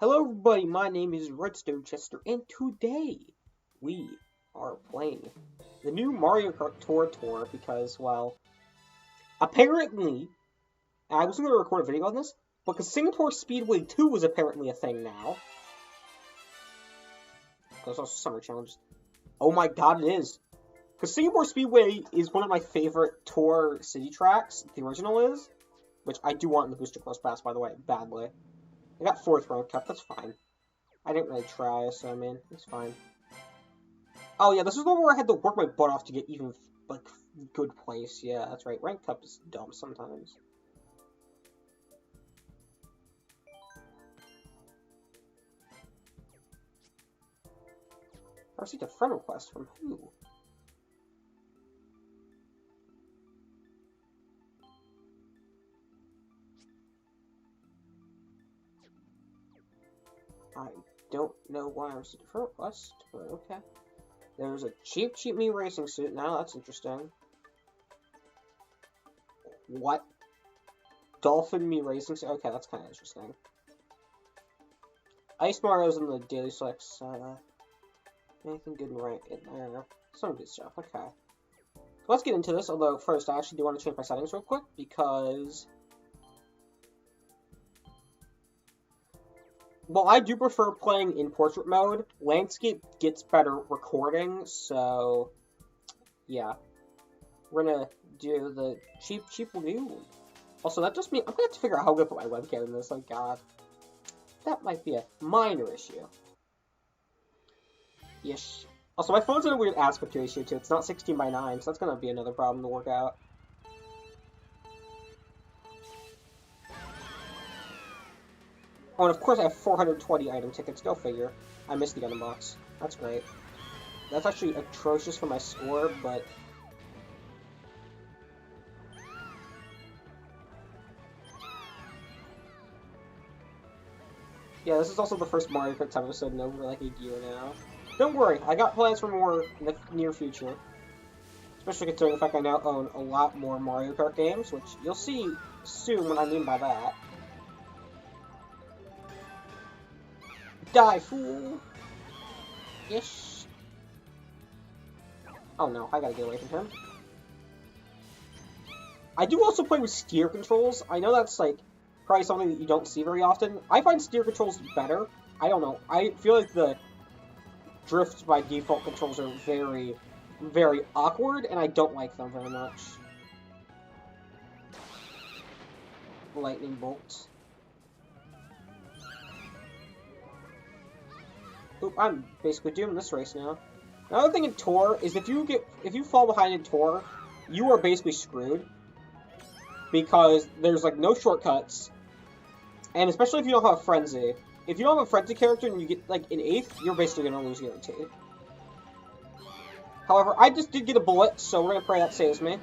Hello everybody, my name is Redstone Chester, and today we are playing the new Mario Kart Tour because, well, apparently, I was going to record a video on this, because Sinapore Speedway 2 is apparently a thing now. There's also summer challenges. Oh my god, it is! Because Sinapore Speedway is one of my favorite tour city tracks, the original is, which I do want in the Booster Course Pass, by the way, badly. I got 4th rank up, that's fine. I didn't really try, so I mean, it's fine. Oh yeah, this is the one where I had to work my butt off to get even, like, good place. Yeah, that's right. Rank up is dumb sometimes. I received a friend request from who? I don't know why I received a friend request, but okay. There's a cheap me racing suit now, that's interesting. What? Dolphin me racing suit? Okay, that's kind of interesting. Ice Mario's in the Daily Selects, anything good in there? Some good stuff, okay. Let's get into this, although first I actually do want to change my settings real quick, because... well, I do prefer playing in portrait mode. Landscape gets better recording, so yeah. We're gonna do the cheap lagoon. Also, that just means I'm gonna have to figure out how I'm gonna put my webcam in this. Oh god. That might be a minor issue. Yes. Also, my phone's in a weird aspect ratio too. It's not 16:9, so that's gonna be another problem to work out. Oh, and of course I have 420 item tickets. Go figure. I missed the item box. That's great. That's actually atrocious for my score, but... yeah, this is also the first Mario Kart episode in over like a year now. Don't worry, I got plans for more in the near future. Especially considering the fact I now own a lot more Mario Kart games, which you'll see soon what I mean by that. Die, fool! Ish. Oh no, I gotta get away from him. I do also play with steer controls. I know that's, like, probably something that you don't see very often. I find steer controls better. I don't know. I feel like the drift by default controls are very, very awkward, and I don't like them very much. Lightning bolt. Oop, I'm basically doing this race now. Another thing in Tour is if you fall behind in Tour, you are basically screwed. Because there's, like, no shortcuts. And especially if you don't have a Frenzy. If you don't have a Frenzy character and you get, like, an 8th, you're basically gonna lose guaranteed. However, I just did get a bullet, so we're gonna pray that saves me.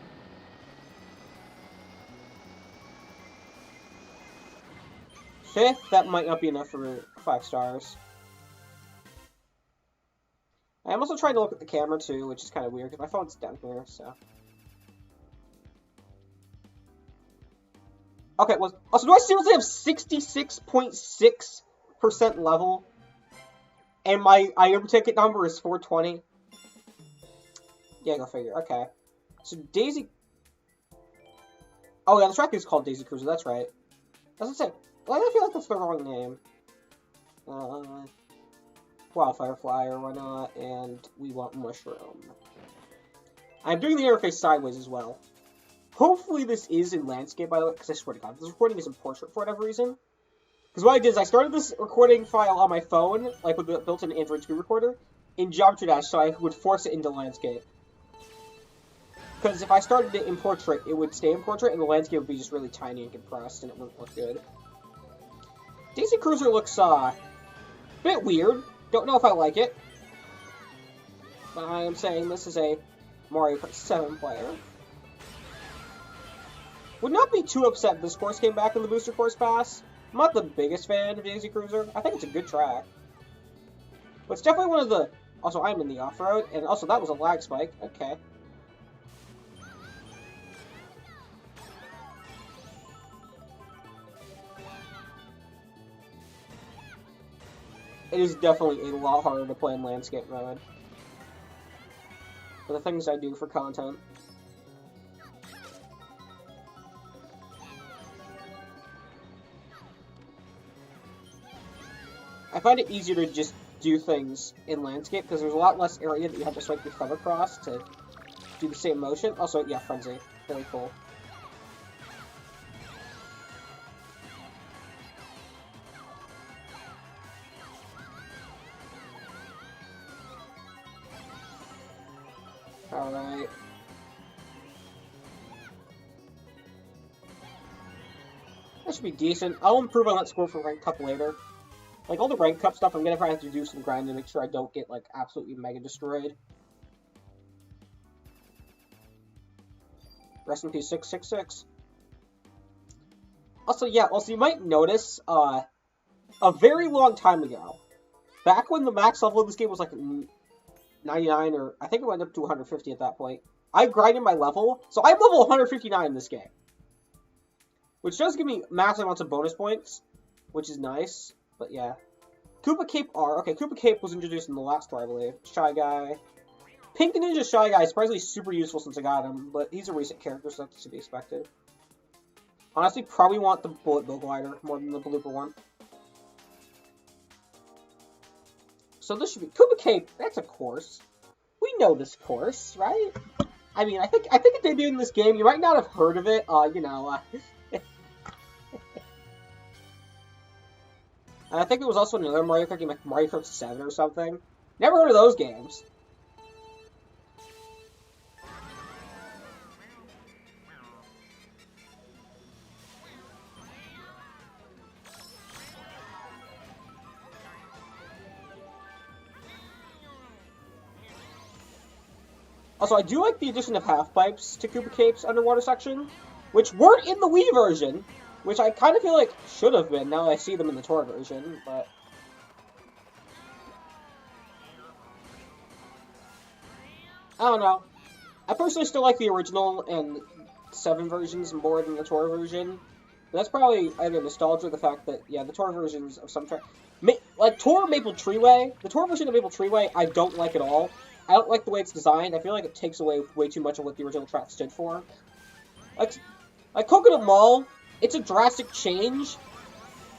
Fifth, that might not be enough for 5 stars. I'm also trying to look at the camera, too, which is kind of weird, because my phone's down here, so... okay, well, also, do I seriously have 66.6% level? And my item ticket number is 420? Yeah, go figure, okay. So, Daisy... oh, yeah, the track is called Daisy Cruiser, that's right. As I say, why do I feel like that's the wrong name? Wildfire Flyer, why not? And we want Mushroom. I'm doing the interface sideways as well. Hopefully this is in landscape, by the way, because I swear to God, this recording is in portrait for whatever reason. Because what I did is I started this recording file on my phone, like with the built-in Android screen recorder, in Geometry Dash, so I would force it into landscape. Because if I started it in portrait, it would stay in portrait, and the landscape would be just really tiny and compressed, and it wouldn't look good. Daisy Cruiser looks, bit weird. Don't know if I like it. But I am saying this is a Mario Kart 7 player. Would not be too upset if this course came back in the Booster Course Pass. I'm not the biggest fan of Daisy Cruiser. I think it's a good track. But it's definitely one of the... also, I'm in the off-road, and also that was a lag spike. Okay. it is definitely a lot harder to play in landscape mode. For the things I do for content. I find it easier to just do things in landscape because there's a lot less area that you have to swipe your thumb across to do the same motion. Also, yeah, Frenzy. Very cool. Alright. That should be decent. I'll improve on that score for Rank Cup later. Like, all the Rank Cup stuff, I'm gonna probably have to do some grinding to make sure I don't get, like, absolutely mega destroyed. Rest in peace, 666. Also, yeah, you might notice, a very long time ago, back when the max level of this game was, like, 99, or I think it went up to 150 at that point, I grinded my level, so I'm level 159 in this game. Which does give me massive amounts of bonus points, which is nice, but yeah. Koopa Cape R. Okay, Koopa Cape was introduced in the last tour, I believe. Shy Guy. Pink Ninja Shy Guy is surprisingly super useful since I got him, but he's a recent character, so that's to be expected. Honestly, probably want the Bullet Bill Glider more than the Blooper one. So this should be Koopa Cape. That's a course. We know this course, right? I mean, I think it debuted in this game. You might not have heard of it. You know. And I think it was also another Mario Kart game, like Mario Kart 7 or something. Never heard of those games. Also, I do like the addition of half-pipes to Koopa Cape's underwater section, which weren't in the Wii version, which I kind of feel like should have been, now I see them in the tour version, but... I don't know. I personally still like the original and 7 versions more than the tour version. But that's probably either nostalgia or the fact that, yeah, the tour versions of some track... Like, Tour Maple Treeway, the tour version of Maple Treeway, I don't like at all. I don't like the way it's designed. I feel like it takes away way too much of what the original track stood for. Like Coconut Mall, it's a drastic change.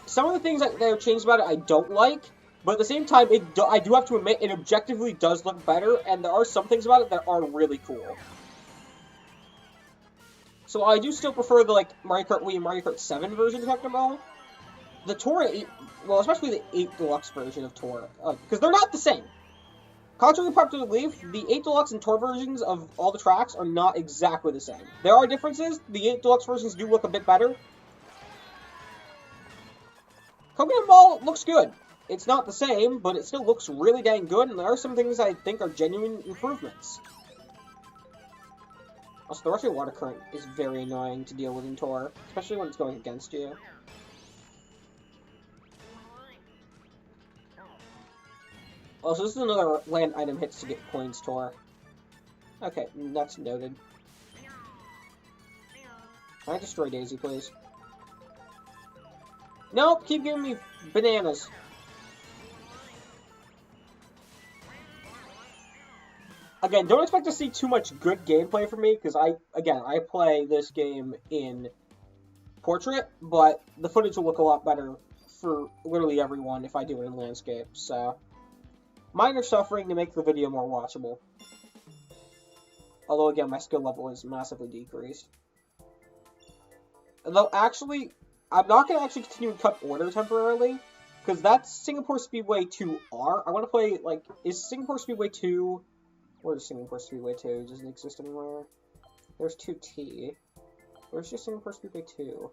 Some of the things that are changed about it I don't like, but at the same time, I do have to admit, it objectively does look better, and there are some things about it that are really cool. So I do still prefer the, like, Mario Kart Wii and Mario Kart 7 version of Coconut Mall. The Tour 8, well, especially the 8 Deluxe version of Tour, because they're not the same. Contrary to popular belief, the 8 Deluxe and Tour versions of all the tracks are not exactly the same. There are differences. The 8 Deluxe versions do look a bit better. Coconut Mall looks good. It's not the same, but it still looks really dang good, and there are some things I think are genuine improvements. Also, the Russian water current is very annoying to deal with in Tour, especially when it's going against you. Also, this is another land item hits to get coins Tour. Okay, that's noted. Can I destroy Daisy, please? Nope, keep giving me bananas. Again, don't expect to see too much good gameplay from me, because I play this game in portrait, but the footage will look a lot better for literally everyone if I do it in landscape, so... Minor suffering to make the video more watchable. Although, again, my skill level is massively decreased. Though, actually, I'm not going to actually continue in Cup Order temporarily, because that's Sinapore Speedway 2R. I want to play, like, is Sinapore Speedway 2... Where is Sinapore Speedway 2? Does it exist anywhere? There's 2T. Where's just Sinapore Speedway 2?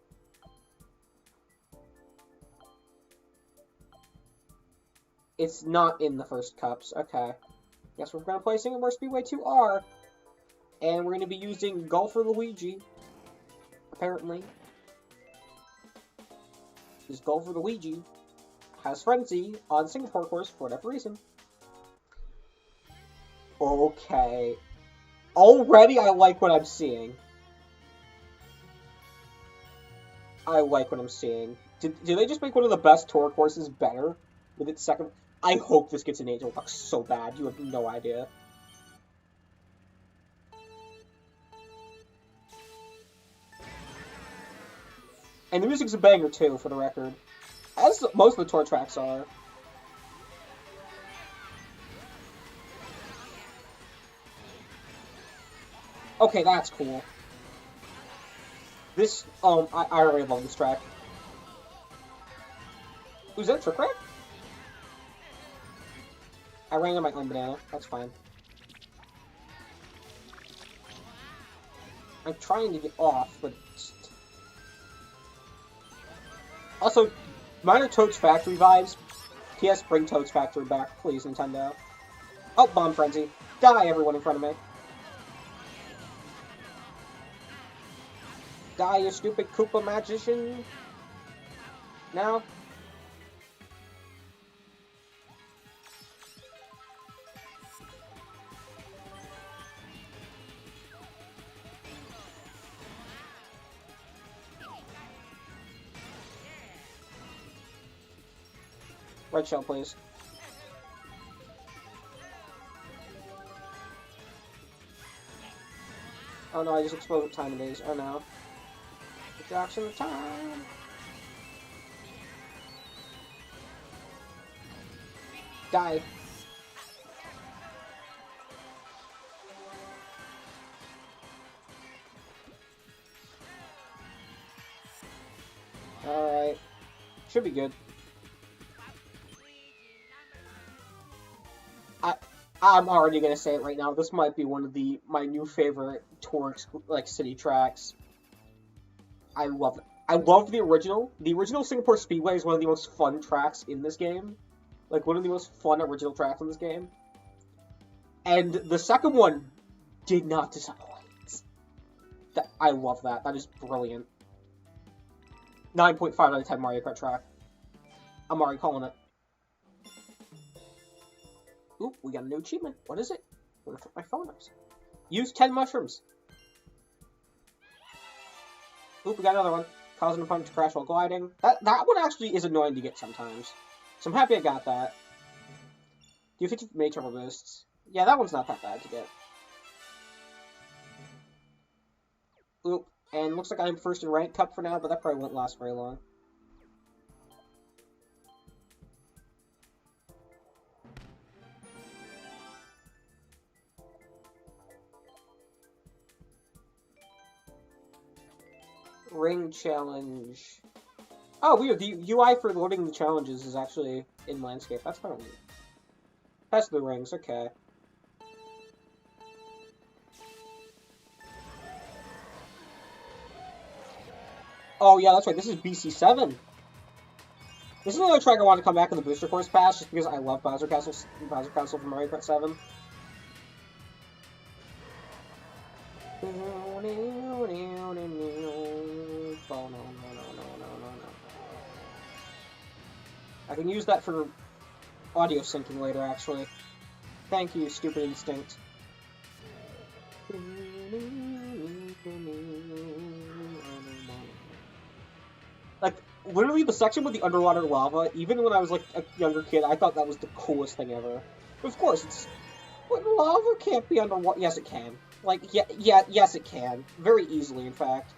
It's not in the first cups. Okay. Guess we're going to play Sinapore Speedway 2R. And we're going to be using Golfer Luigi. Apparently. Because Golfer Luigi has Frenzy on Singapore course for whatever reason. Okay. Already I like what I'm seeing. I like what I'm seeing. Did they just make one of the best tour courses better? With its second... I hope this gets an Angel Duck so bad. You have no idea. And the music's a banger, too, for the record. As most of the tour tracks are. Okay, that's cool. This, I already love this track. Was that a trick rack? I ran on my own banana. That's fine. I'm trying to get off, but... Also, minor Toad's Factory vibes. P.S. Bring Toad's Factory back, please, Nintendo. Oh, Bomb Frenzy. Die, everyone in front of me. Die, you stupid Koopa magician. No? Red shell, please. Oh no, I just exploded what time it is. Oh no. Jackson the time. Die. Alright. Should be good. I'm already gonna say it right now. This might be one of my new favorite tour city tracks. I love it. I love the original. The original Sinapore Speedway is one of the most fun tracks in this game. Like, one of the most fun original tracks in this game. And the second one did not disappoint. I love that. That is brilliant. 9.5 out of 10 Mario Kart track. I'm already calling it. Ooh, we got a new achievement. What is it? What if my phone is? Use 10 mushrooms. Ooh, we got another one. Cause an opponent to crash while gliding. That one actually is annoying to get sometimes. So I'm happy I got that. Do 50 mini turbo boosts. Yeah, that one's not that bad to get. Ooh, and looks like I'm first in Rank Cup for now, but that probably won't last very long. Ring challenge. Oh, weird. The UI for loading the challenges is actually in landscape. That's kind of weird. Pass the rings. Okay. Oh yeah, that's right. This is BC7. This is another track I want to come back in the Booster Course Pass, just because I love Bowser Castle from Mario Kart 7. I can use that for audio syncing later, actually. Thank you, Stupid Instinct. Like, literally the section with the underwater lava, even when I was, like, a younger kid, I thought that was the coolest thing ever. But of course, it's... But lava can't be underwater. Yes, it can. Like, yes, it can. Very easily, in fact.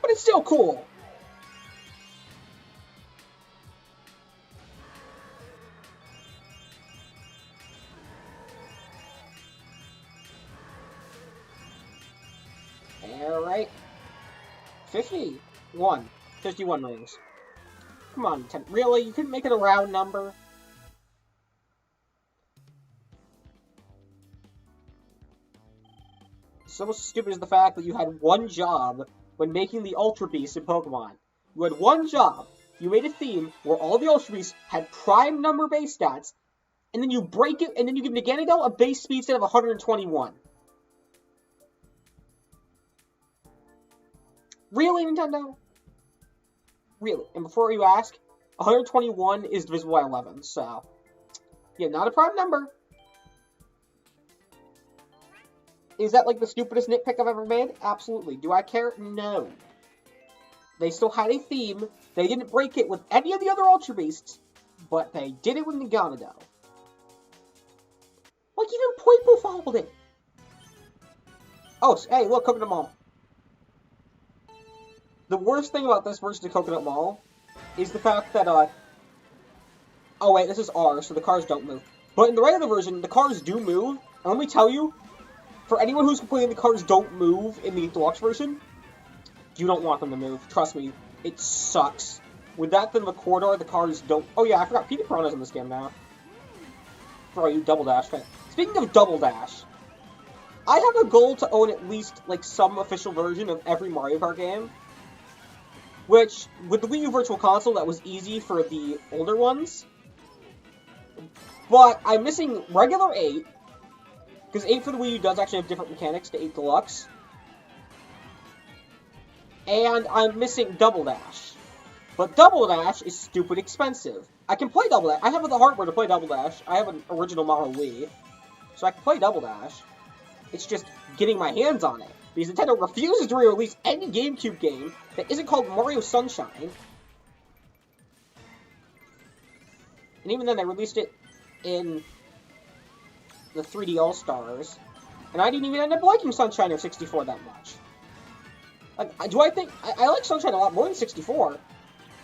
But it's still cool. Alright. 51. 51 rings. Come on, 10. Really? You couldn't make it a round number? So stupid is the fact that you had one job when making the Ultra Beasts in Pokemon. You had one job. You made a theme where all the Ultra Beasts had prime number base stats, and then you break it, and then you give Naganadel a base speed stat of 121. Really, Nintendo? Really? And before you ask, 121 is divisible by 11, so... Yeah, not a prime number. Is that, like, the stupidest nitpick I've ever made? Absolutely. Do I care? No. They still had a theme. They didn't break it with any of the other Ultra Beasts, but they did it with Megalodon. Like, even Poipo followed it. Oh, hey, look, Coconut Mall. The worst thing about this version of Coconut Mall is the fact that, oh wait, this is R, so the cars don't move. But in the regular version, the cars do move, and let me tell you, for anyone who's complaining the cars don't move in the deluxe version, you don't want them to move. Trust me, it sucks. With that, then the corridor, the cars don't... Oh yeah, I forgot, Peter Piranha's in this game now. For you Double Dash fan. Speaking of Double Dash, I have a goal to own at least, like, some official version of every Mario Kart game. Which, with the Wii U Virtual Console, that was easy for the older ones. But I'm missing regular 8, because 8 for the Wii U does actually have different mechanics to 8 Deluxe. And I'm missing Double Dash. But Double Dash is stupid expensive. I can play Double Dash. I have the hardware to play Double Dash. I have an original model Wii. So I can play Double Dash. It's just getting my hands on it. Because Nintendo refuses to re-release any GameCube game that isn't called Mario Sunshine. And even then, they released it in the 3D All-Stars. And I didn't even end up liking Sunshine or 64 that much. Like, do I think... I like Sunshine a lot more than 64.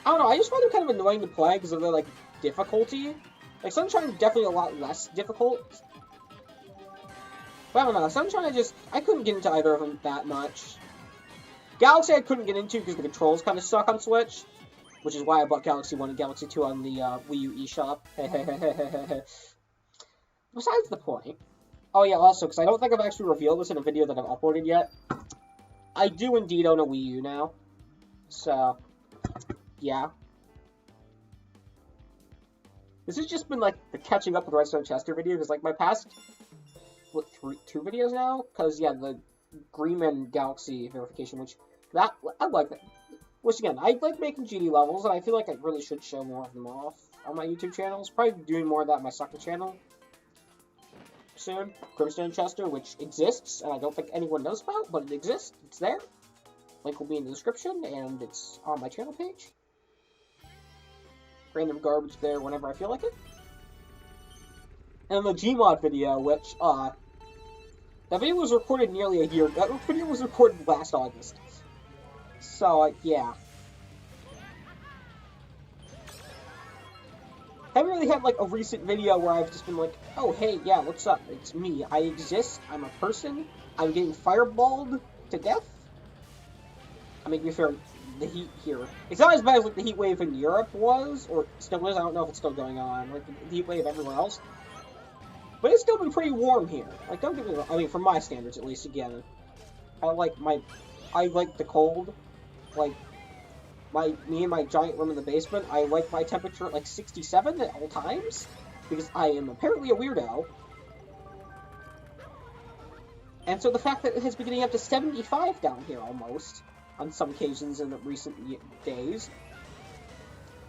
I don't know, I just find them kind of annoying to play because of their, like, difficulty. Like, Sunshine is definitely a lot less difficult. But I don't know, Sunshine I couldn't get into either of them that much. Galaxy I couldn't get into because the controls kind of suck on Switch. Which is why I bought Galaxy 1 and Galaxy 2 on the Wii U eShop. Besides the point. Oh yeah, also, because I don't think I've actually revealed this in a video that I've uploaded yet. I do indeed own a Wii U now. So, yeah. This has just been, like, the catching up with Redstone Chester video, because, like, my past, what, 2 videos now? Because, yeah, the Greenman Galaxy verification, which, I like that. Which, again, I like making GD levels, and I feel like I really should show more of them off on my YouTube channels. Probably doing more of that on my second channel soon. Crimson Chester, which exists, and I don't think anyone knows about, but it exists. It's there. Link will be in the description, and it's on my channel page. Random garbage there whenever I feel like it. And the Gmod video, which, that video was recorded nearly a year ago. That video was recorded last August. So, yeah. I haven't really had, like, a recent video where I've just been like, oh, hey, yeah, what's up? It's me. I exist. I'm a person. I'm getting fireballed to death. I mean, to be fair, the heat here. It's not as bad as, like, the heat wave in Europe was, or still is. I don't know if it's still going on. Like, the heat wave everywhere else. But it's still been pretty warm here. Like, don't get me wrong. I mean, from my standards, at least, again. I like the cold. Like, me and my giant room in the basement, I like my temperature at like 67 at all times, because I am apparently a weirdo. And so the fact that it has been getting up to 75 down here almost, on some occasions in the recent days,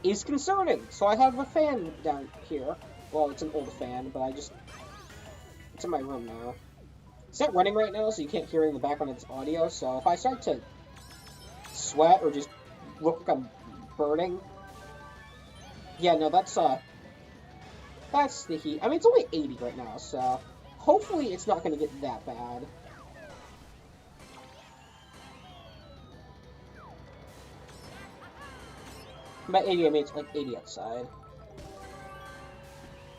is concerning. So I have a fan down here. Well, it's an old fan, but it's in my room now. It's not running right now, so you can't hear it in the background of its audio, so if I start to sweat or just look like I'm burning. Yeah, no, that's the heat. I mean, it's only 80 right now, so hopefully it's not going to get that bad. By 80, I mean it's like 80 outside.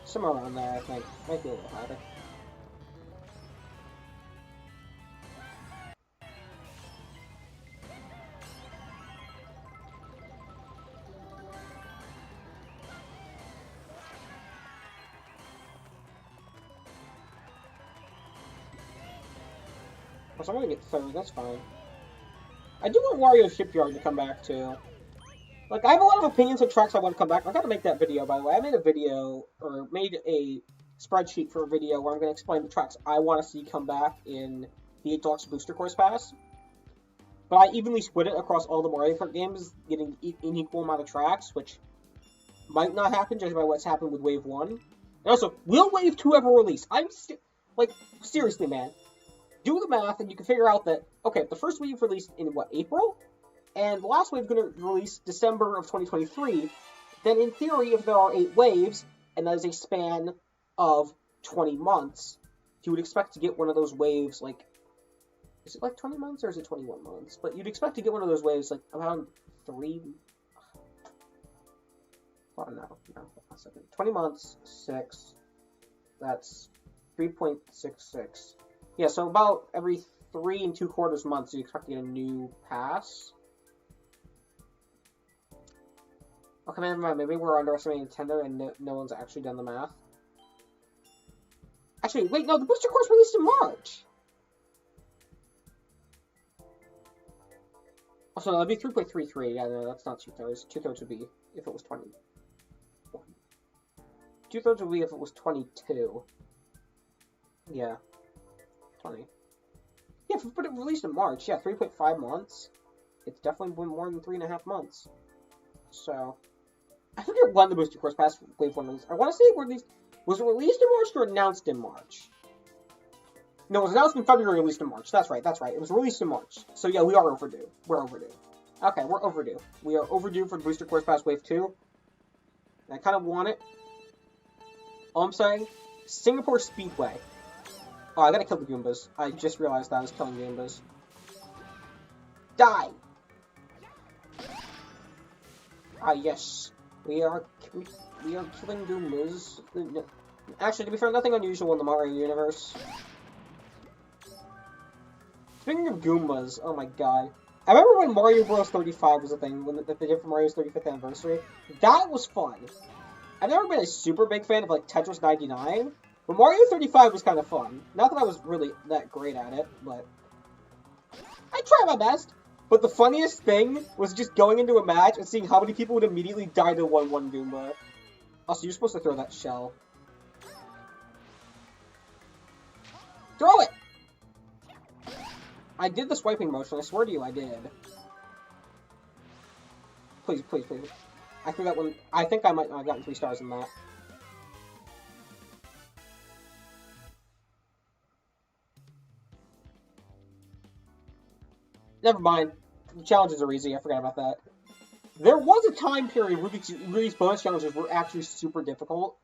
Somewhere around there, I think. Might be a little hotter. So I'm gonna get third, that's fine. I do want Wario Shipyard to come back, too. Like, I have a lot of opinions on tracks I want to come back. I gotta make that video, by the way. I made a video, or made a spreadsheet for a video where I'm gonna explain the tracks I want to see come back in the 8 Deluxe Booster Course Pass. But I evenly split it across all the Mario Kart games, getting an equal amount of tracks, which might not happen, judging by what's happened with Wave 1. And also, will Wave 2 ever release? Like, seriously, man. Do the math, and you can figure out that, okay, the first wave released in, what, April? and the last wave is going to release December of 2023, then in theory, if there are 8 waves, and that is a span of 20 months, you would expect to get one of those waves, like, is it like 20 months or is it 21 months? But you'd expect to get one of those waves, like, around 3... Oh, no, 20 months, 6, that's 3.66. Yeah, so about every 3 2/4 months, you expect to get a new pass. Okay, never mind, maybe we're underestimating Nintendo and no one's actually done the math. Actually, wait, no, the booster course released in March! Oh, so that'd be 3.33, yeah, no, that's not 2/3. 2/3 would be if it was 20. 2/3 would be if it was 22. Yeah. 20. Yeah, but it released in March. Yeah, 3.5 months. It's definitely been more than 3.5 months. So, I forget when the Booster Course Pass Wave 1 released. I want to say it released... Was it released in March or announced in March? No, it was announced in February, released in March. That's right, that's right. It was released in March. So yeah, we are overdue. We're overdue. Okay, we're overdue. We are overdue for the Booster Course Pass Wave 2. I kind of want it. All I'm saying, Sinapore Speedway. Oh, I gotta kill the Goombas. I just realized that I was killing Goombas. Die! Ah, yes. We are killing Goombas. Actually, to be fair, nothing unusual in the Mario universe. Speaking of Goombas, oh my god. I remember when Mario Bros. 35 was a thing, when they did for Mario's 35th anniversary. That was fun. I've never been a super big fan of, like, Tetris 99, but Mario 35 was kind of fun. Not that I was really that great at it, but I tried my best. But the funniest thing was just going into a match and seeing how many people would immediately die to 1-1 Goomba. Also, you're supposed to throw that shell. Throw it! I did the swiping motion, I swear to you I did. Please, please, please. I threw that one. I think I might not have gotten 3 stars in that. Never mind. The challenges are easy, I forgot about that. There was a time period where these bonus challenges were actually super difficult.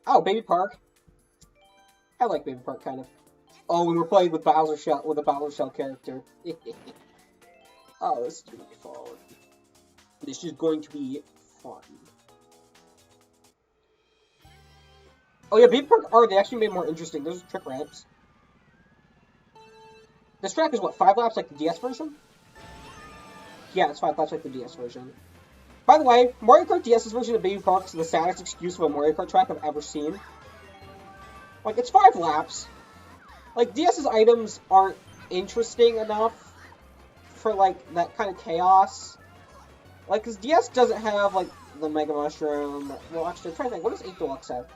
Oh, Baby Park. I like Baby Park, kind of. Oh, and we're playing with Bowser Shell, with a Bowser Shell character. Oh, this is gonna be fun. This is going to be fun. Oh yeah, Baby Park art, they actually made more interesting. Those are trick ramps. This track is what, 5 laps like the DS version? Yeah, it's 5 laps like the DS version. By the way, Mario Kart DS's version of Baby Park is the saddest excuse of a Mario Kart track I've ever seen. Like, it's 5 laps. Like, DS's items aren't interesting enough for, like, that kind of chaos. Like, because DS doesn't have, like, the Mega Mushroom. Well, actually, I'm trying to think, what does 8 Deluxe have?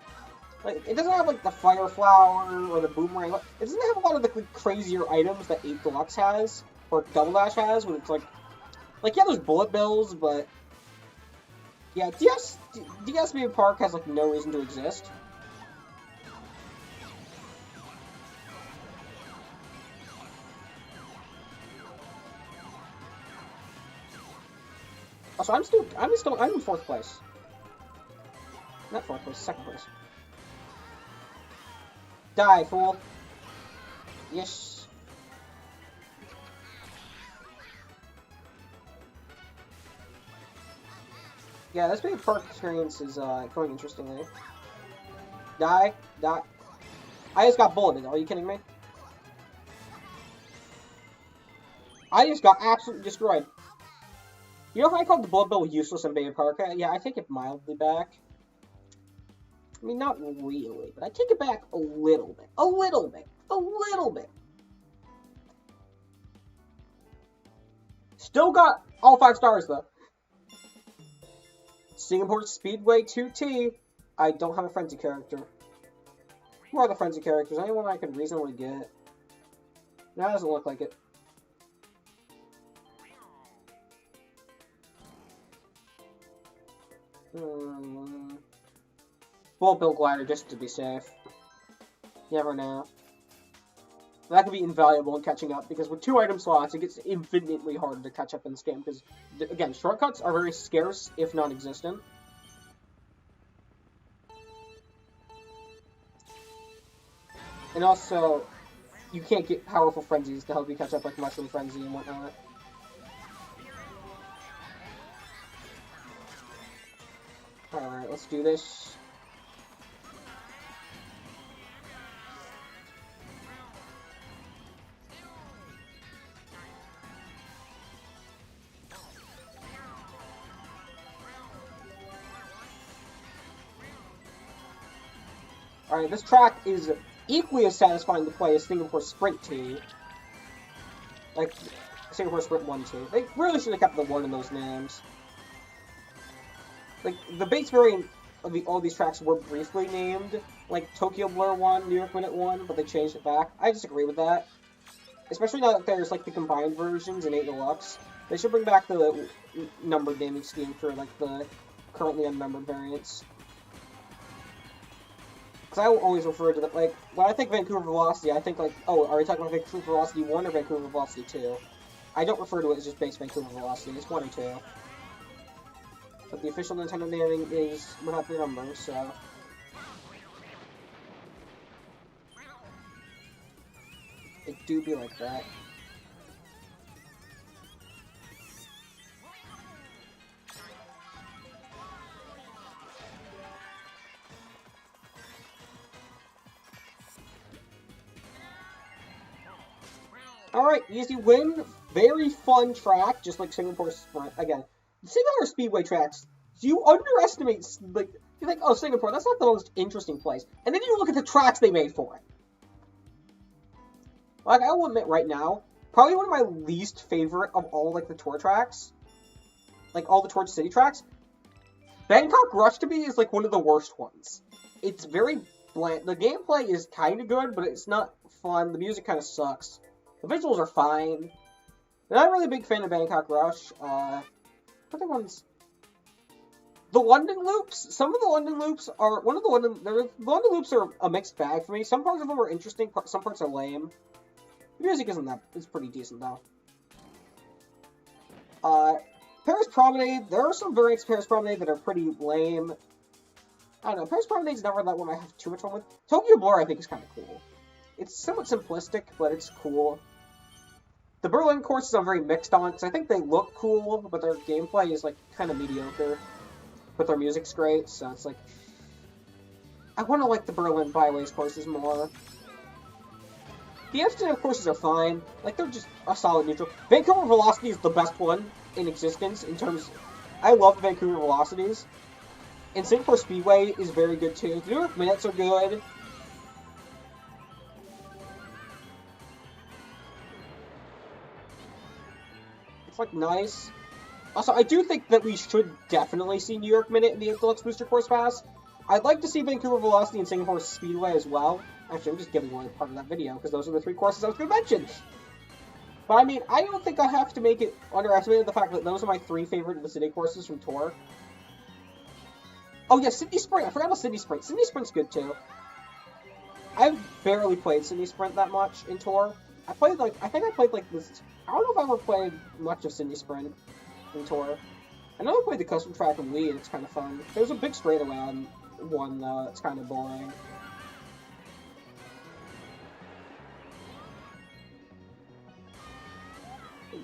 Like, it doesn't have, like, the Fire Flower or the Boomerang. It doesn't have a lot of the crazier items that 8 Deluxe has, or Double Dash has, when it's, like, yeah, there's bullet bills, but yeah, DS Baby Park has, like, no reason to exist. Also, I'm in 4th place. Not 4th place, 2nd place. Die, fool. Yes. Yeah, this Baby Park experience is going interestingly. Die. Die. I just got bulleted. Are you kidding me? I just got absolutely destroyed. You know how I called the bullet bill useless in Baby Park? Yeah, I take it mildly back. I mean, not really, but I take it back a little bit. A little bit. A little bit. Still got all 5 stars, though. Sinapore Speedway 2T. I don't have a frenzy character. Who are the frenzy characters? Anyone I could reasonably get? No, it doesn't look like it. Bullet Bill Glider just to be safe. You never know. That could be invaluable in catching up, because with 2 item slots, it gets infinitely harder to catch up in this game, because, again, shortcuts are very scarce, if non-existent. And also, you can't get powerful frenzies to help you catch up, like Mushroom Frenzy and whatnot. Alright, let's do this. Alright, this track is equally as satisfying to play as Sinapore Sprint 2. Like, Sinapore Sprint 1, 2. They really should have kept the 1 in those names. Like, the base variant of all these tracks were briefly named, like Tokyo Blur 1, New York Minute 1, but they changed it back. I disagree with that. Especially now that there's, like, the combined versions in 8 Deluxe. They should bring back the numbered naming scheme for, like, the currently unnumbered variants. Because I will always refer to that, like, when I think Vancouver Velocity, I think, like, oh, are we talking about Vancouver Velocity 1 or Vancouver Velocity 2? I don't refer to it as just base Vancouver Velocity, it's 1 or 2. But the official Nintendo naming is without the numbers, so... It do be like that. Alright, easy win. Very fun track, just like Sinapore Sprint. Again, Sinapore Speedway tracks, you underestimate, like, you think, oh, Singapore, that's not the most interesting place. And then you look at the tracks they made for it. Like, I will admit right now, probably one of my least favorite of all, like, the tour tracks, like, all the Torch City tracks, Bangkok Rush to me is, like, one of the worst ones. It's very bland. The gameplay is kind of good, but it's not fun. The music kind of sucks. The visuals are fine. I'm not really a big fan of Bangkok Rush. Other ones... The London loops, some of the London loops are, the London loops are a mixed bag for me. Some parts of them are interesting, some parts are lame. The music isn't that, it's pretty decent though. Paris Promenade, there are some variants of Paris Promenade that are pretty lame. I don't know, Paris Promenade's never that one I have too much fun with. Tokyo Blur I think is kind of cool. It's somewhat simplistic, but it's cool. The Berlin courses I'm very mixed on, because I think they look cool, but their gameplay is, like, kind of mediocre. But their music's great, so it's like... I want to like the Berlin Byways courses more. The Amsterdam courses are fine. Like, they're just a solid neutral. Vancouver Velocity is the best one in existence in terms... I love Vancouver Velocities. And Sinapore Speedway is very good, too. The New York Minutes are good. It's, like, nice. Also, I do think that we should definitely see New York Minute in the Deluxe Booster Course Pass. I'd like to see Vancouver Velocity and Sinapore Speedway as well. Actually, I'm just giving away part of that video, because those are the 3 courses I was going to mention. But, I mean, I don't think I have to make it underestimated the fact that those are my 3 favorite of the city courses from Tour. Oh, yeah, Sydney Sprint. I forgot about Sydney Sprint. Sydney Sprint's good, too. I've barely played Sydney Sprint that much in Tour. I think I played, like, this... I don't know if I ever played much of Sydney Sprint in Tour. I know I played the custom track in Wii, and it's kind of fun. There's a big straightaway on one, though. It's kind of boring.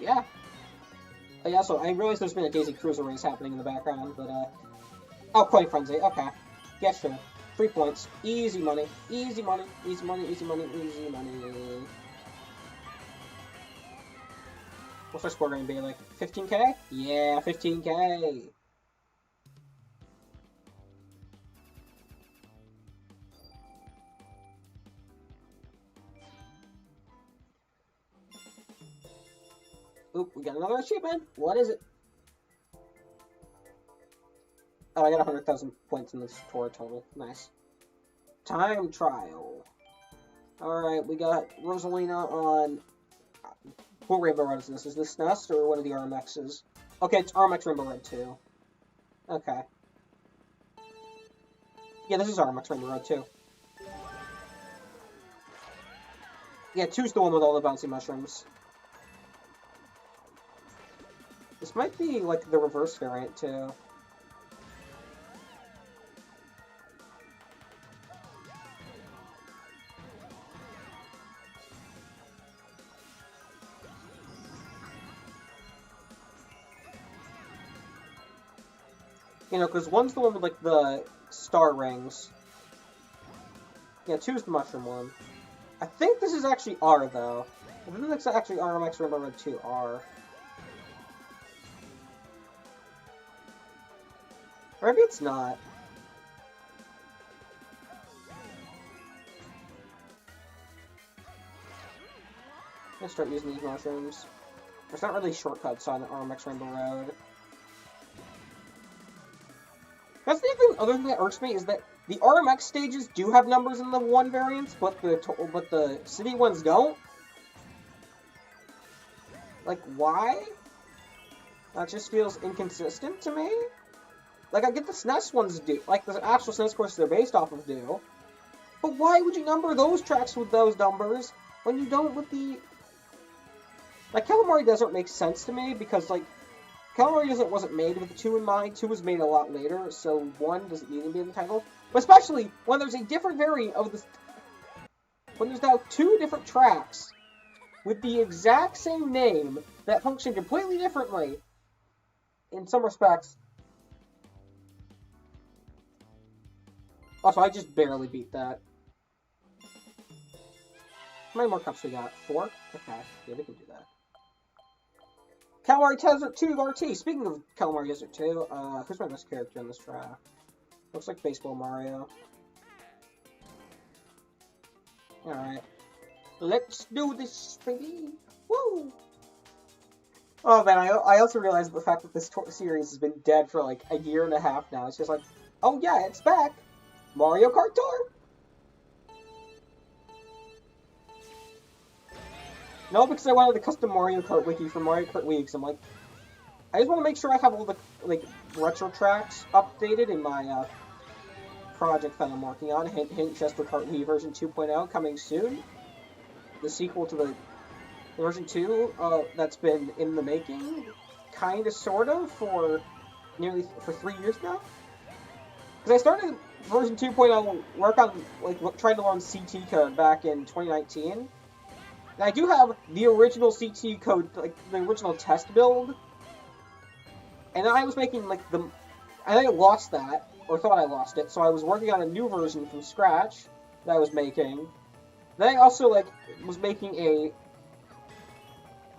Yeah. Oh, yeah, so I realize there's been a Daisy Cruiser race happening in the background, but, oh, Coin Frenzy. Okay. Yeah, sure. 3 points. Easy money. Easy money. Easy money. Easy money. Easy money. What's our score going to be? Like 15k? Yeah, 15k. Oop, we got another achievement. What is it? Oh, I got 100,000 points in this tour total. Nice. Time trial. Alright, we got Rosalina on... What Rainbow Red is this? Is this Nest or one of the RMXs? Okay, it's RMX Rainbow Red 2. Okay. Yeah, this is RMX Rainbow Red 2. Yeah, 2's the one with all the bouncy mushrooms. This might be, like, the reverse variant, too. You know, because 1's the one with, like, the star rings. Yeah, 2's the mushroom one. I think this is actually R, though. I think it's actually RMX Rainbow Road 2 R. Or maybe it's not. I'm gonna start using these mushrooms. There's not really shortcuts on RMX Rainbow Road. That's the thing, other thing that irks me is that the RMX stages do have numbers in the 1 variants, but the city ones don't. Like, why? That just feels inconsistent to me. Like, I get the SNES ones do, like the actual SNES courses they're based off of do. But why would you number those tracks with those numbers when you don't with the... Like, Calamari Desert makes sense to me because, like, Calamari Desert wasn't made with the 2 in mind. 2 was made a lot later, so 1 doesn't need to be in the title. But especially when there's a different variant of this... When there's now 2 different tracks with the exact same name that function completely differently in some respects. Also, I just barely beat that. How many more cups we got? 4? Okay, yeah, we can do that. Calamari Desert 2 RT. Speaking of Calamari Desert 2, who's my best character in this track? Looks like Baseball Mario. Alright. Let's do this, baby! Woo! Oh man, I also realized the fact that this series has been dead for like a year and a half now. It's just like, oh yeah, it's back! Mario Kart Tour! No, because I wanted the custom Mario Kart wiki for Mario Kart Weeks. I'm like, I just want to make sure I have all the like retro tracks updated in my project that I'm working on. Hint, hint, Chester Kart Wii version 2.0 coming soon. The sequel to the version 2 that's been in the making, kind of, sort of, for 3 years now. Because I started version 2.0 work on like trying to learn CT code back in 2019. And I do have the original CT code, like the original test build. And I was making like I think I lost that, or thought I lost it, so I was working on a new version from scratch that I was making. Then I also like was making a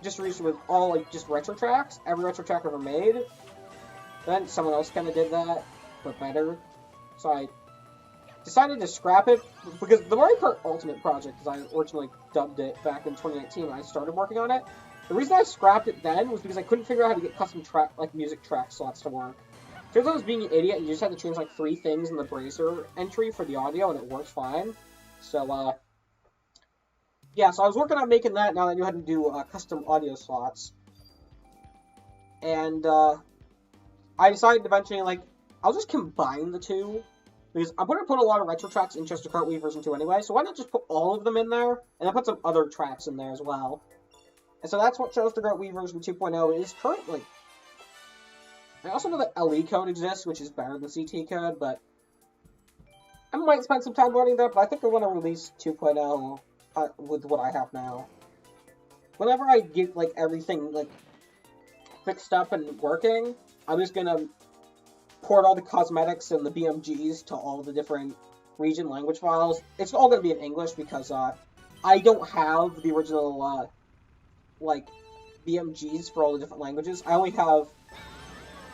distribution with all like just retro tracks, every retro track ever made. Then someone else kind of did that, but better. So I decided to scrap it because the Mario Kart Ultimate project, as I originally dubbed it back in 2019 when I started working on it. The reason I scrapped it then was because I couldn't figure out how to get custom track music track slots to work. Turns out I was being an idiot, and you just had to change like 3 things in the Bracer entry for the audio, and it works fine. So yeah, so I was working on making that now that I knew how to do custom audio slots. And I decided eventually, like, I'll just combine the 2. Because I'm going to put a lot of retro tracks in Chester Kart Wii version 2 anyway, so why not just put all of them in there, and then put some other tracks in there as well. And so that's what Chester Kart Wii version 2.0 is currently. I also know that LE code exists, which is better than CT code, but I might spend some time learning that, but I think I want to release 2.0 with what I have now. Whenever I get, like, everything, like, fixed up and working, I'm just gonna port all the cosmetics and the BMGs to all the different region language files. It's all gonna be in English because, I don't have the original, like, BMGs for all the different languages. I only have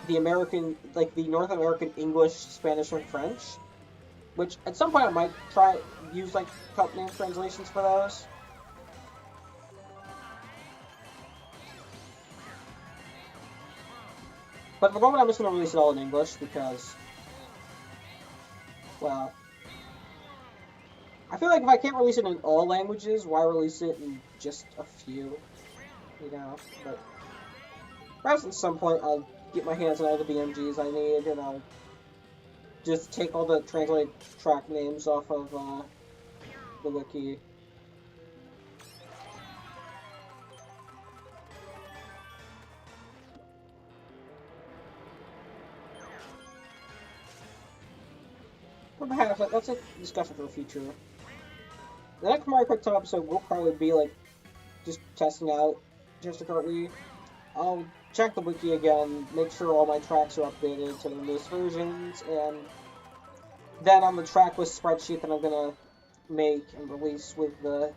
the American, like, the North American English, Spanish, and French. Which, at some point, I might use, like, cup name translations for those. But at the moment, I'm just going to release it all in English, because, well, I feel like if I can't release it in all languages, why release it in just a few, you know? But perhaps at some point, I'll get my hands on all the BMGs I need, and I'll just take all the translated track names off of the wiki. But perhaps that's a discussion for the future. The next Mario Kart 10 episode will probably be like just testing out just a currently. I'll check the wiki again, make sure all my tracks are updated to the newest versions, and then on the track list spreadsheet that I'm gonna make and release with the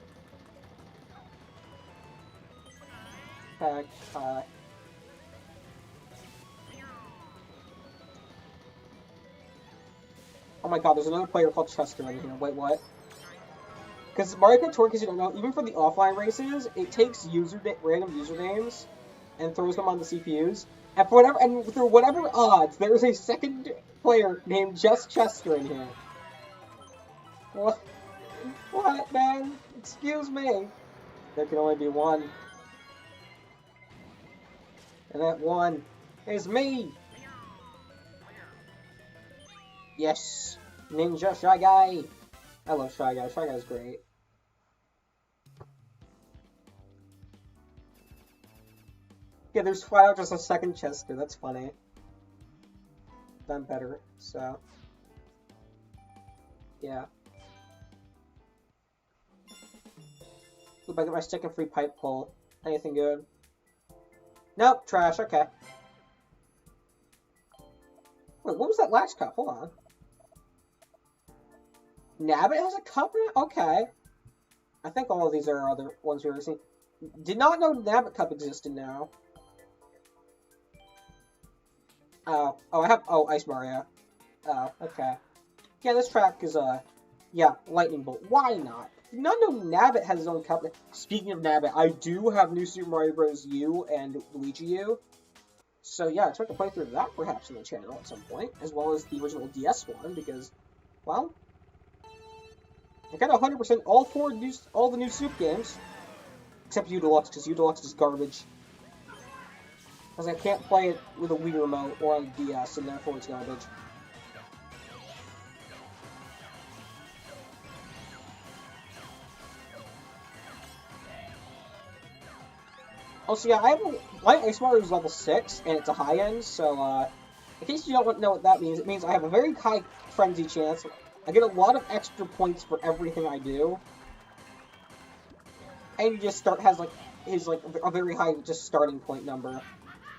pack. Oh my god, there's another player called Chester in here. Wait, what? Because Mario Kart Tour, because you don't know, even for the offline races, it takes random usernames and throws them on the CPUs. And through whatever odds, there is a second player named Just Chester in here. What? What, man? Excuse me. There can only be one. And that one is me. Yes. Ninja Shy Guy. I love Shy Guy. Shy Guy's great. Yeah, there's flat out just a second Chester. That's funny. Done better, so. Yeah. Hope I get my second free pipe pull. Anything good? Nope, trash, okay. Wait, what was that last cup? Hold on. Nabbit has a cup now? Okay. I think all of these are other ones we've ever seen. Did not know Nabbit Cup existed now. Oh, I have, Ice Mario. Oh, okay. Yeah, this track is, yeah, Lightning Bolt. Why not? Did not know Nabbit has his own cup. Speaking of Nabbit, I do have New Super Mario Bros. U and Luigi U. So yeah, expect to play through that perhaps on the channel at some point, as well as the original DS one, because, well, I got 100% all the new Soup games, except U Deluxe, because U Deluxe is garbage. Because I can't play it with a Wii remote or on a DS, and therefore it's garbage. Also, yeah, my Ice Mario is level 6, and it's a high end, so, in case you don't know what that means, it means I have a very high frenzy chance. I get a lot of extra points for everything I do. And you just has, a very high just starting point number.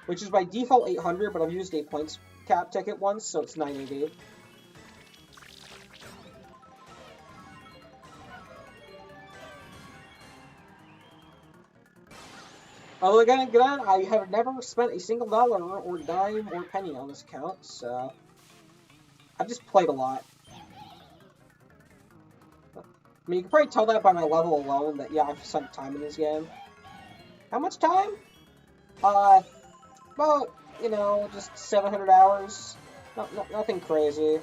Which is by default 800, but I've used a points cap ticket once, so it's 980. Although again, I have never spent a single dollar or dime or penny on this account, so I've just played a lot. I mean, you can probably tell that by my level alone that, yeah, I've spent time in this game. How much time? About, you know, just 700 hours. Nothing crazy.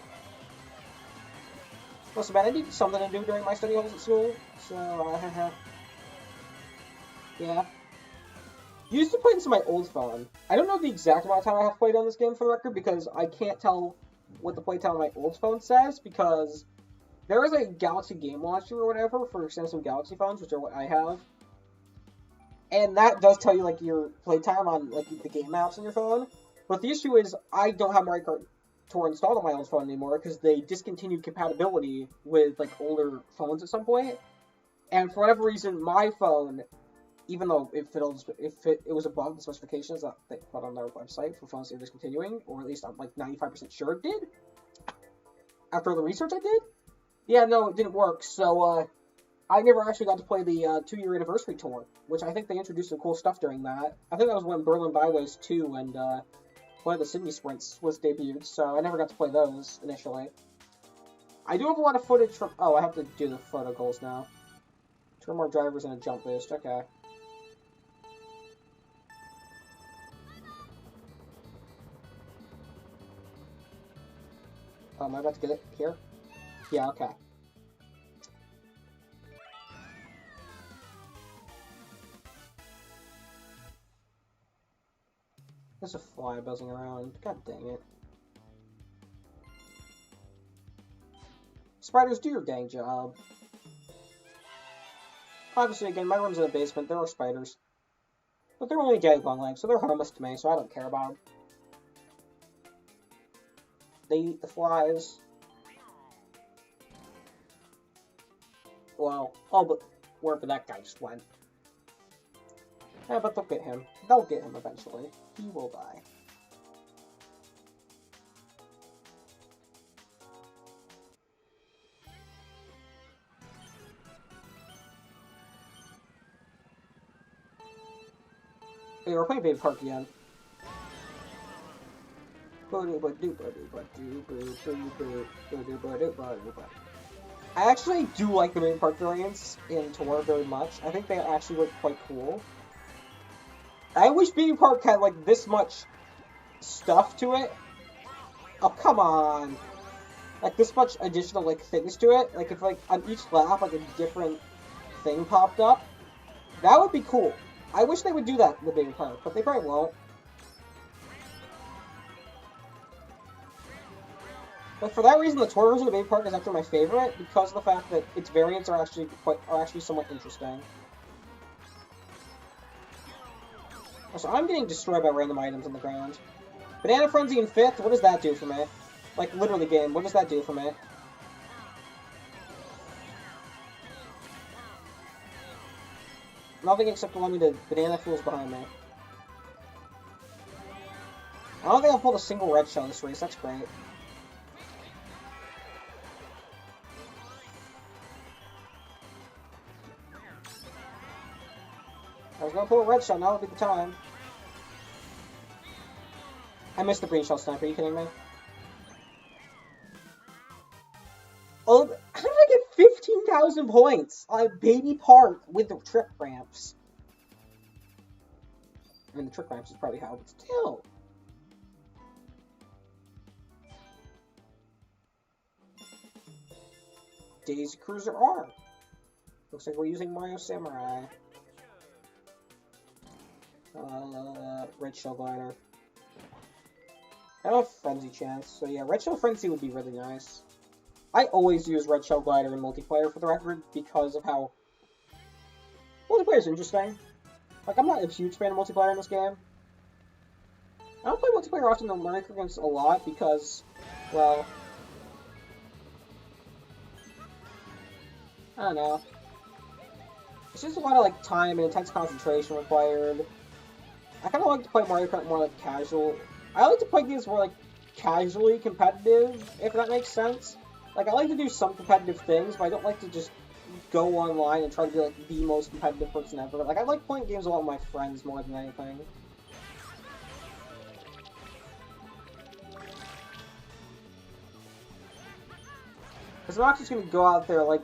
Listen, man, I need something to do during my study halls at school, so, yeah. Used to play this on my old phone. I don't know the exact amount of time I have played on this game for the record, because I can't tell what the playtime on my old phone says, because there is a Galaxy Game Launcher or whatever for Samsung Galaxy phones, which are what I have. And that does tell you, like, your playtime on, like, the game apps on your phone. But the issue is, I don't have Mario Kart Tour installed on my old phone anymore, because they discontinued compatibility with, like, older phones at some point. And for whatever reason, my phone, even though it was above the specifications that they put on their website for phones they're discontinuing, or at least I'm, like, 95% sure it did, after the research I did, yeah, no, it didn't work, so, I never actually got to play the 2-year anniversary tour, which I think they introduced some cool stuff during that. I think that was when Berlin Byways 2 and one of the Sydney Sprints was debuted, so I never got to play those initially. I do have a lot of footage from... Oh, I have to do the photo goals now. 2 more drivers and a jump boost, okay. Am I about to get it here? Yeah, okay. There's a fly buzzing around. God dang it. Spiders, do your dang job. Obviously, again, my room's in the basement. There are spiders. But they're only gag long legs, so they're harmless to me, so I don't care about them. They eat the flies. Well, oh, but wherever that guy just went. Yeah, but they'll get him. They'll get him eventually. He will die. Hey, we're playing Baby Park again. I actually do like the Baby Park variants in Tour very much. I think they actually look quite cool. I wish Baby Park had, like, this much stuff to it. Oh, come on. Like, this much additional, like, things to it. Like, if, like, on each lap, like, a different thing popped up. That would be cool. I wish they would do that in the Baby Park, but they probably won't. But for that reason, the tour version of Baby Park is actually my favorite, because of the fact that its variants are actually somewhat interesting. So I'm getting destroyed by random items on the ground. Banana Frenzy in 5th, what does that do for me? Like, literally, game, what does that do for me? Nothing except allowing me to banana fools behind me. I don't think I've pulled a single red shell this race, that's great. I was gonna pull a red shell, now would be the time. I missed the green shell sniper, are you kidding me? Oh, how did I get 15,000 points on a Baby Park with the trick ramps? I mean, the trick ramps is probably how, but still. Daisy Cruiser R. Looks like we're using Mario Samurai. Red Shell Glider. I have a Frenzy chance, so yeah, Red Shell Frenzy would be really nice. I always use Red Shell Glider in multiplayer, for the record, because of how multiplayer is interesting. Like, I'm not a huge fan of multiplayer in this game. I don't play multiplayer often in Mario Kart games a lot, because, well, I don't know. It's just a lot of, like, time and intense concentration required. I kind of like to play Mario Kart more, like, casual. I like to play games more, like, casually competitive, if that makes sense. Like, I like to do some competitive things, but I don't like to just go online and try to be, like, the most competitive person ever. Like, I like playing games a lot with my friends more than anything. Because I'm not just gonna go out there, like,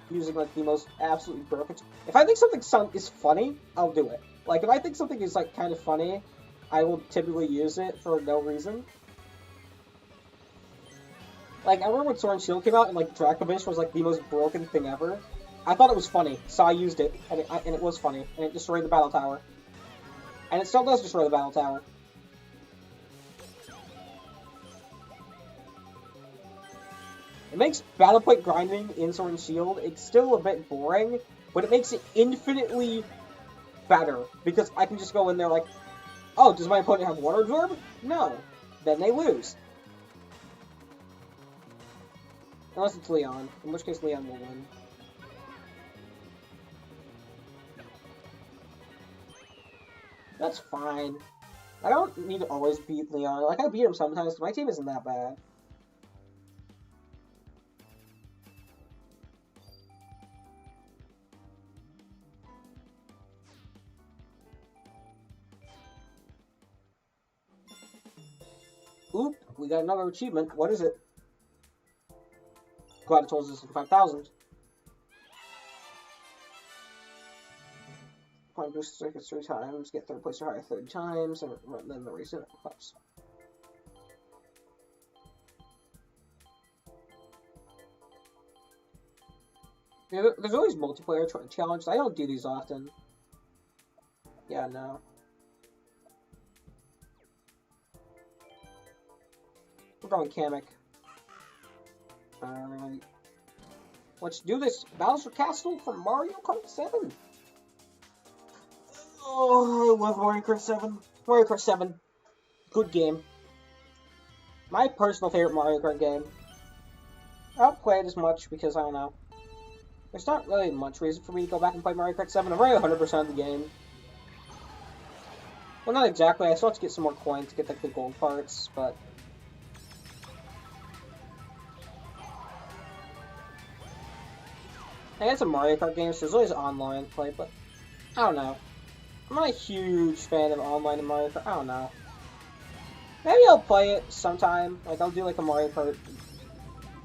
using, like, the most absolutely broken... If I think something is funny, I'll do it. Like, if I think something is, like, kind of funny, I will typically use it for no reason. Like, I remember when Sword and Shield came out, and, like, Dracovish was, like, the most broken thing ever. I thought it was funny, so I used it, and it was funny, and it destroyed the Battle Tower. And it still does destroy the Battle Tower. It makes Battle Point grinding in Sword and Shield, it's still a bit boring, but it makes it infinitely better, because I can just go in there like, oh, does my opponent have Water Absorb? No. Then they lose. Unless it's Leon, in which case Leon will win. That's fine. I don't need to always beat Leon. Like, I beat him sometimes, my team isn't that bad. Oop, we got another achievement. What is it? Glad it told us 5,000. Point boost circuits 3 times, get 3rd place or higher 30 times, and then the recent clips. Yeah, there's always multiplayer challenges. I don't do these often. Yeah, no. We're going Kamek. Alright. Let's do this. Bowser Castle from Mario Kart 7. Oh, I love Mario Kart 7. Mario Kart 7. Good game. My personal favorite Mario Kart game. I don't play it as much because, I don't know. There's not really much reason for me to go back and play Mario Kart 7. I'm already 100% of the game. Well, not exactly. I still have to get some more coins to get like the gold parts, but... I guess a Mario Kart game, so there's always online play, but I don't know. I'm not a huge fan of online in Mario Kart. I don't know. Maybe I'll play it sometime. Like, I'll do like a Mario Kart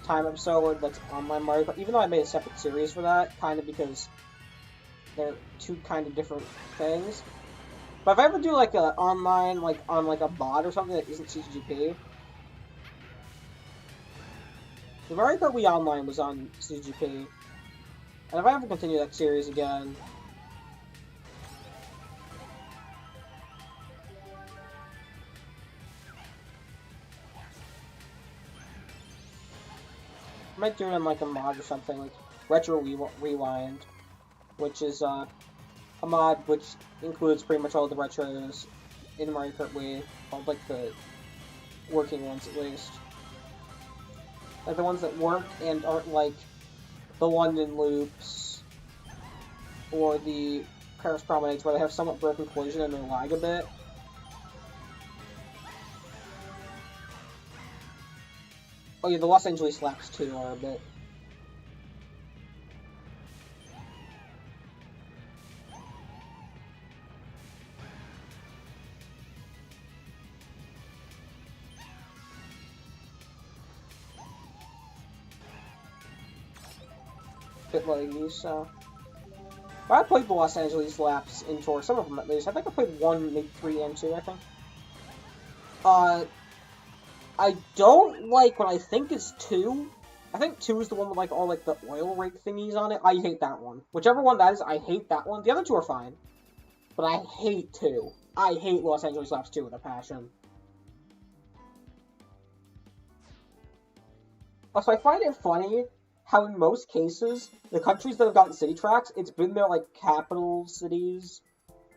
time episode that's online Mario Kart, even though I made a separate series for that, kind of because they're two kind of different things. But if I ever do like a online, like on like a bot or something that isn't CGP, the Mario Kart Wii Online was on CGP, and if I ever continue that series again, I might do it on like a mod or something, like Retro Rewind, which is a mod which includes pretty much all the retros in Mario Kart Wii, all like the working ones at least. Like the ones that work and aren't like the London loops or the Paris promenades where they have somewhat broken collision and they lag a bit. Oh yeah, the Los Angeles laps too are a bit. Bit laggy, so. But I played the Los Angeles laps in tour, some of them at least. I think I played 1, maybe 3, and 2, I think. I don't like what I think is 2. I think 2 is the one with like all like the oil rig thingies on it. I hate that one. Whichever one that is, I hate that one. The other 2 are fine. But I hate 2. I hate Los Angeles Laps 2 with a passion. Also, I find it funny how in most cases, the countries that have gotten city tracks, it's been their like capital cities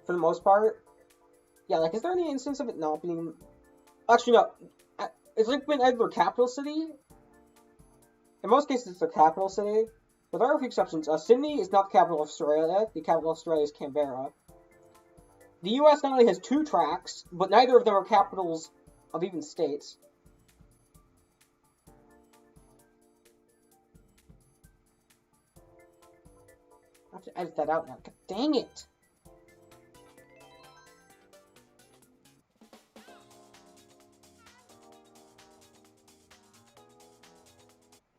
for the most part. Yeah, like is there any instance of it not being... Actually, no. It's like been either capital city. In most cases, it's the capital city. But there are a few exceptions. Sydney is not the capital of Australia. The capital of Australia is Canberra. The US not only has 2 tracks, but neither of them are capitals of even states. I have to edit that out now. God dang it!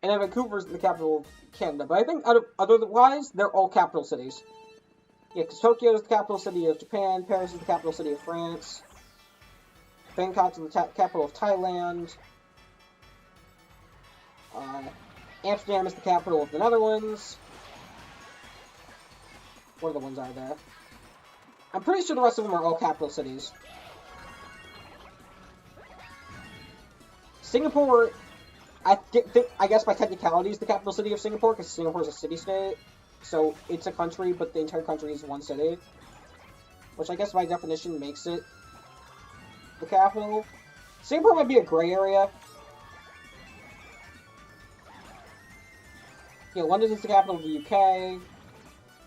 And then Vancouver's the capital of Canada. But I think otherwise, they're all capital cities. Yeah, because Tokyo is the capital city of Japan, Paris is the capital city of France, Bangkok is the capital of Thailand, Amsterdam is the capital of the Netherlands. What are the ones out there? I'm pretty sure the rest of them are all capital cities. Singapore... I guess by technicality is the capital city of Singapore, because Singapore is a city-state, so it's a country, but the entire country is one city, which I guess by definition makes it the capital. Singapore might be a gray area. Yeah, London is the capital of the UK.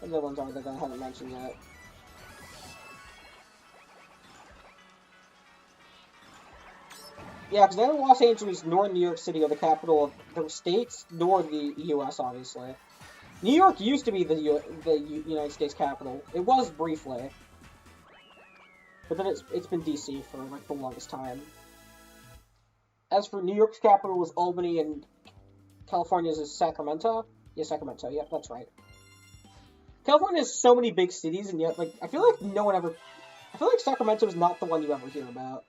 What other ones are there that I haven't mentioned yet? Yeah, because neither Los Angeles nor New York City are the capital of the states, nor the U.S., obviously. New York used to be the United States capital. It was briefly. But then it's been D.C. for, like, the longest time. As for New York's capital is Albany, and California's is Sacramento. Yeah, Sacramento. Yep, that's right. California has so many big cities, and yet, like, I feel like no one ever... I feel like Sacramento is not the one you ever hear about.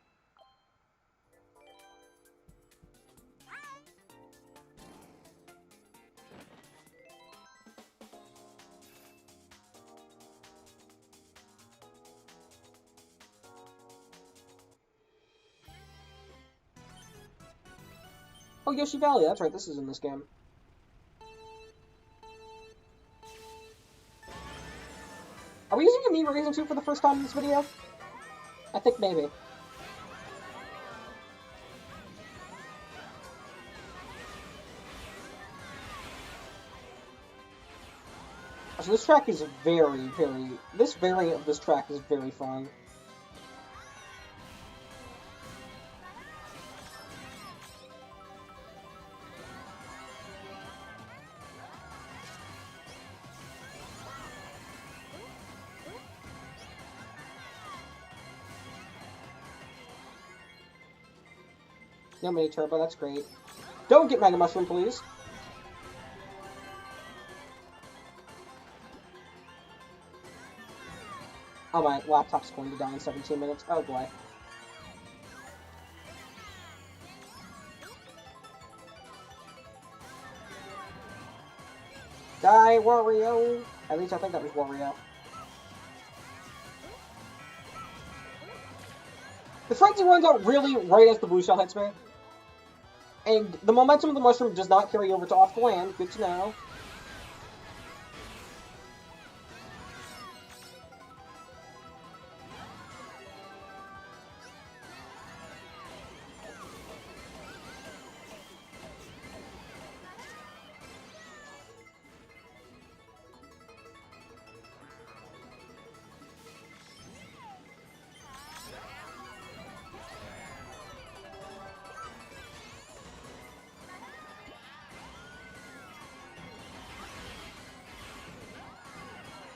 Oh, Yoshi Valley, that's right, this is in this game. Are we using a Mii Racing suit for the first time in this video? I think maybe. So this track is very, very... This variant of this track is very fun. No mini turbo, that's great. Don't get Mega Mushroom, please. Oh, my laptop's going to die in 17 minutes. Oh, boy. Die, Wario! At least I think that was Wario. The frenzy runs out really right as the blue shell hits me. And the momentum of the mushroom does not carry over to off the land. Good to know.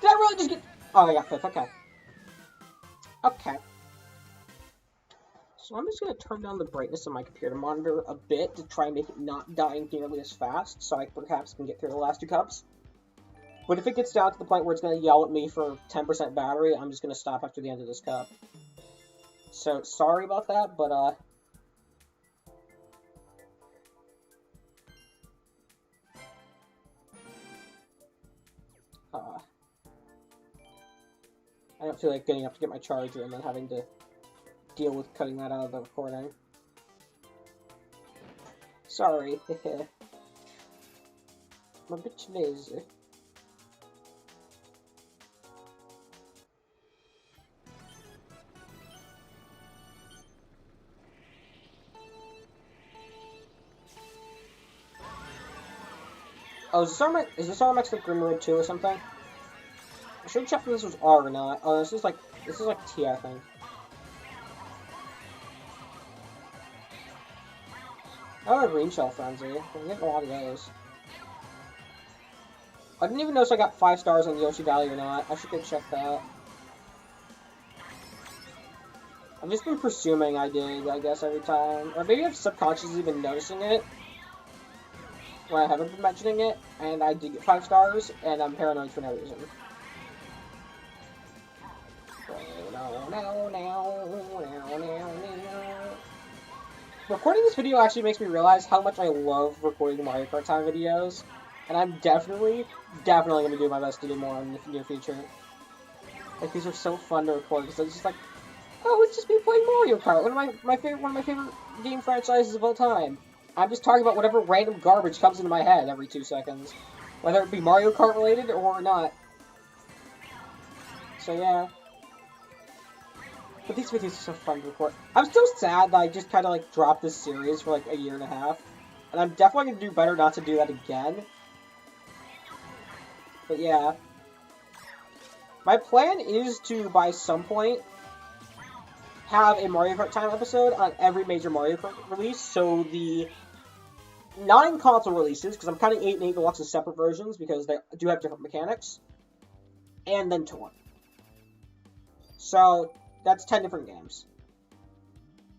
Did I really just get... Oh, I got 5th. Okay. Okay. So I'm just going to turn down the brightness of my computer monitor a bit to try and make it not dying nearly as fast, so I perhaps can get through the last 2 cups. But if it gets down to the point where it's going to yell at me for 10% battery, I'm just going to stop after the end of this cup. So, sorry about that, but, I don't feel like getting up to get my charger and then having to deal with cutting that out of the recording. Sorry. I'm a bit lazy. Oh, is this RMX like Grim Road 2 or something? I should check if this was R or not. Oh, this is like T, I think. Oh, a Green Shell Frenzy. I'm getting a lot of those. I didn't even notice I got 5 stars on Yoshi Valley or not. I should go check that. I've just been presuming I did, I guess, every time. Or maybe I've subconsciously been noticing it when I haven't been mentioning it, and I did get 5 stars, and I'm paranoid for no reason. Recording this video actually makes me realize how much I love recording Mario Kart Time videos, and I'm definitely going to do my best to do more in the near future. Like, these are so fun to record, because it's just like, oh, it's just me playing Mario Kart, one of my favorite game franchises of all time. I'm just talking about whatever random garbage comes into my head every 2 seconds, whether it be Mario Kart related or not. So yeah. But these videos are so fun to record. I'm still sad that I just kind of like dropped this series for like a year and a half, and I'm definitely gonna do better not to do that again. But yeah. My plan is to, by some point, have a Mario Kart Time episode on every major Mario Kart release, so the 9 console releases, because I'm counting 8 and 8 Deluxe as separate versions, because they do have different mechanics, and then Tour. So, that's 10 different games.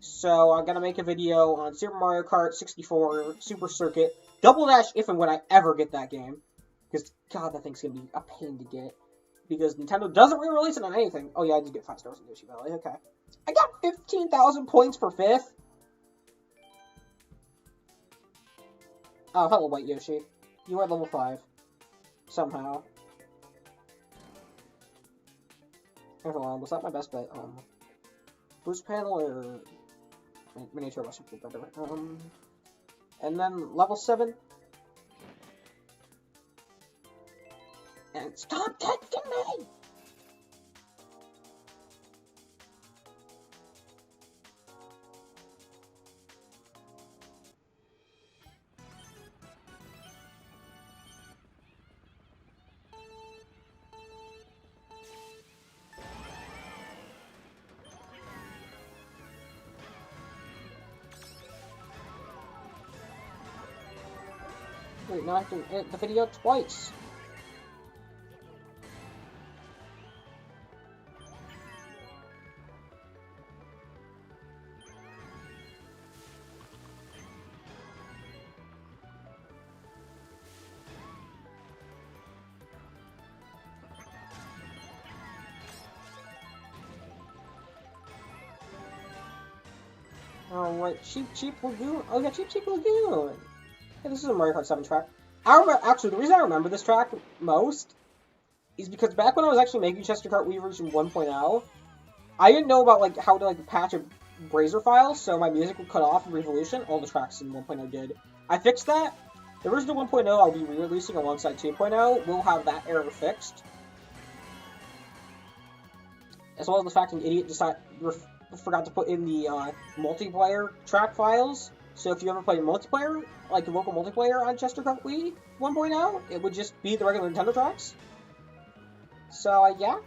So, I'm gonna make a video on Super Mario Kart 64, Super Circuit, Double Dash if and when I ever get that game, because, God, that thing's gonna be a pain to get, because Nintendo doesn't re-release it on anything. Oh yeah, I did get 5 stars in Yoshi Valley, okay. I got 15,000 points for 5th. Oh, hello, White Yoshi. You are level 5. Somehow. Hold on, was that my best bet? Boost panel or mini turbo should be better. And then level 7. And stop texting me! Wait, now I have to edit the video twice. Alright, Cheap Lagoon. Oh yeah, Cheap Lagoon. Hey, this is a Mario Kart 7 track. Actually, the reason I remember this track most is because back when I was actually making Chester Kart Wii version 1.0, I didn't know about like how to like patch a Brazer file, so my music would cut off in Revolution. All the tracks in 1.0 did. I fixed that. The version of 1.0 I'll be re-releasing alongside 2.0 will have that error fixed. As well as the fact an idiot forgot to put in the multiplayer track files. So if you ever play multiplayer, like local multiplayer on Chester Kart Wii 1.0, it would just be the regular Nintendo tracks. So yeah.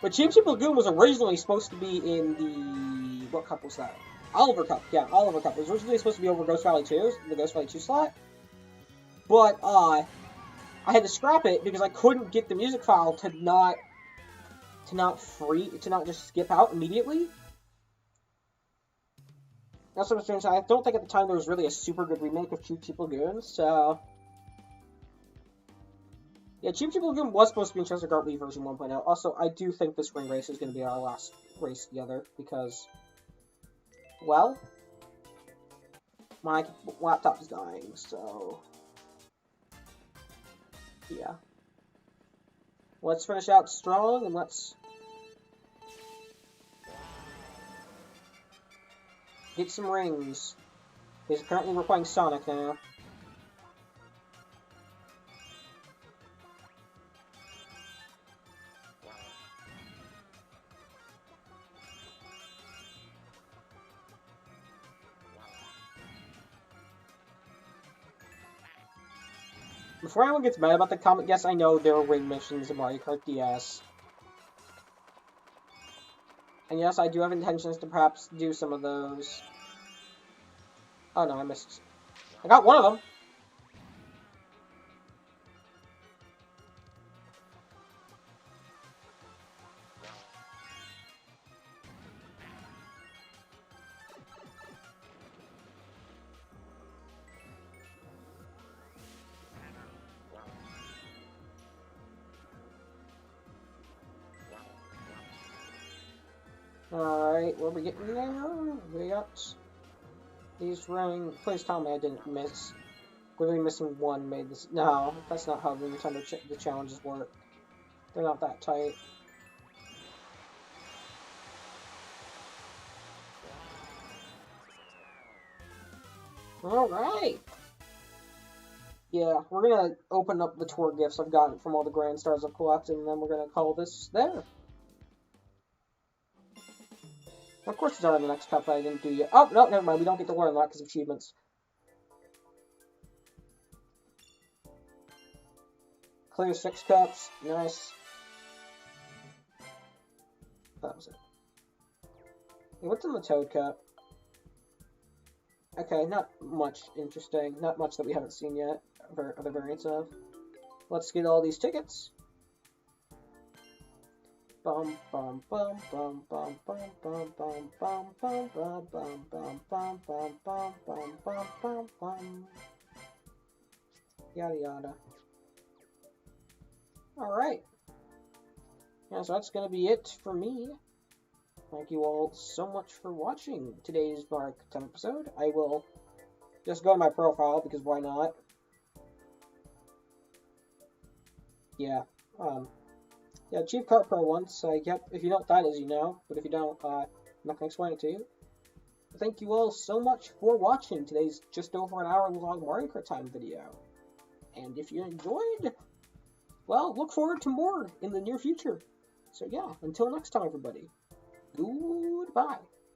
But Cheap Lagoon was originally supposed to be in the... What cup was that? Oliver Cup. Yeah, Oliver Cup. It was originally supposed to be over Ghost Valley 2, the Ghost Valley 2 slot. But, I had to scrap it because I couldn't get the music file to not just skip out immediately. That's what I'm saying. I don't think at the time there was really a super good remake of Cheap Lagoon, so... Yeah, Cheap Lagoon was supposed to be in Chester Kart Wii version 1.0. Also, I do think this ring race is going to be our last race together, because, well, my laptop is dying, so, yeah. Let's finish out strong, and let's get some rings. Because currently we're playing Sonic now. Before anyone gets mad about the comment, yes, I know there are ring missions in Mario Kart DS. And yes, I do have intentions to perhaps do some of those. Oh no, I missed. I got one of them. Alright, what are we getting now? We got these rings. Please tell me I didn't miss. Literally missing one made this. No, that's not how the Nintendo the challenges work. They're not that tight. Alright! Yeah, we're gonna open up the tour gifts I've gotten from all the Grand Stars I've collected, and then we're gonna call this there. Of course, it's already the next cup that I didn't do yet. Oh, no, never mind. We don't get to learn that because of achievements. Clear 6 cups. Nice. That was it. Hey, what's in the Toad cup? Okay, not much interesting. Not much that we haven't seen yet. Other variants of. Let's get all these tickets. Bum bum bum bum bum bum bum bum bum bum bum bum bum bum bum bum bum bum bum bum. Yada yada. Alright. Yeah, so that's gonna be it for me. Thank you all so much for watching today's Mario Kart episode. I will just go to my profile because why not? Yeah. Yeah, Chief Kart Pro once. Yep, if you know what that is, you know. But if you don't, I'm not going to explain it to you. Thank you all so much for watching today's just over an hour long Mario Kart Time video. And if you enjoyed, well, look forward to more in the near future. So yeah, until next time, everybody. Goodbye.